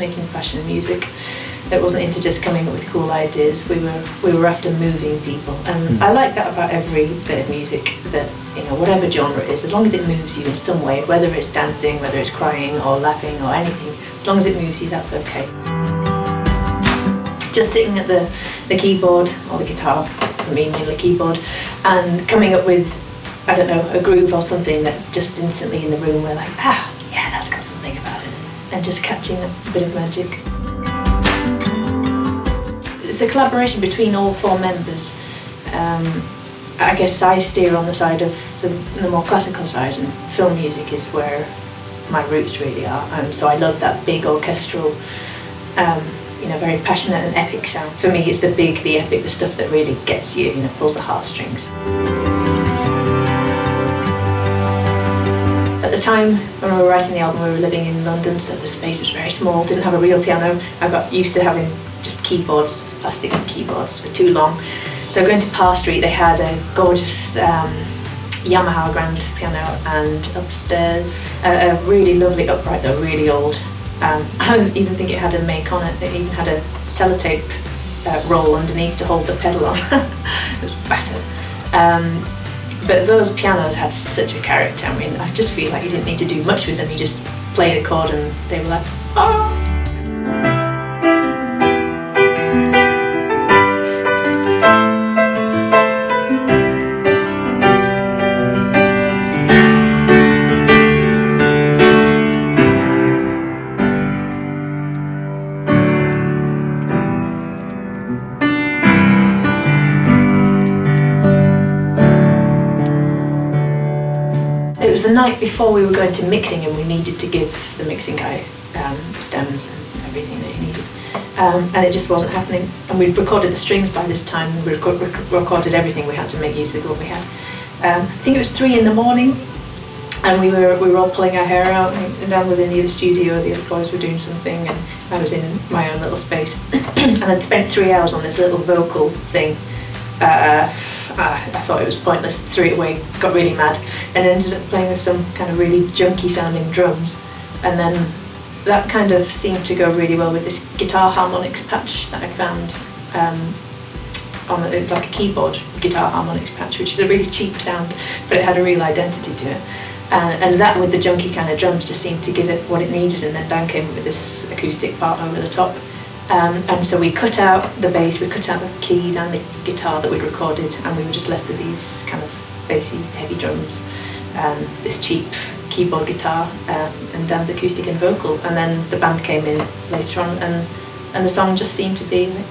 making fashion music. It wasn't into just coming up with cool ideas. We were after moving people, and I like that about every bit of music. That, you know, whatever genre it is, as long as it moves you in some way, whether it's dancing, whether it's crying or laughing or anything, as long as it moves you, that's okay. Just sitting at the keyboard or the guitar, for me mainly keyboard, and coming up with, I don't know, a groove or something that just instantly in the room we're like, ah, yeah, that's got something about it, and just catching a bit of magic. It's a collaboration between all 4 members. I guess I steer on the side of the more classical side, and film music is where my roots really are. So I love that big orchestral, you know, very passionate and epic sound. For me, it's the big, the epic, the stuff that really gets you, you know, pulls the heartstrings. At the time when we were writing the album, we were living in London, so the space was very small, didn't have a real piano. I got used to having just keyboards, plastic keyboards for too long. So going to Parr Street, they had a gorgeous Yamaha grand piano, and upstairs a really lovely upright, though really old. I don't even think it had a make on it. It even had a sellotape roll underneath to hold the pedal on. It was battered. But those pianos had such a character. I mean, I just feel like you didn't need to do much with them. You just played a chord and they were like, oh. It was the night before we were going to mixing, and we needed to give the mixing guy stems and everything that he needed. And it just wasn't happening. And we'd recorded the strings by this time, we recorded everything we had to make use with what we had. I think it was 3 in the morning, and we were all pulling our hair out, and Dan was in the other studio, the other boys were doing something, and I was in my own little space. And I'd spent 3 hours on this little vocal thing. I thought it was pointless, threw it away, got really mad, and ended up playing with some kind of really junky sounding drums. And then that kind of seemed to go really well with this guitar harmonics patch that I found it was like a keyboard guitar harmonics patch, which is a really cheap sound, but it had a real identity to it. And that with the junky kind of drums just seemed to give it what it needed, and then Dan came with this acoustic part over the top. And so we cut out the bass, we cut out the keys and the guitar that we'd recorded, and we were just left with these kind of bassy, heavy drums, this cheap keyboard guitar, and Dan's acoustic and vocal. And then the band came in later on, and the song just seemed to be like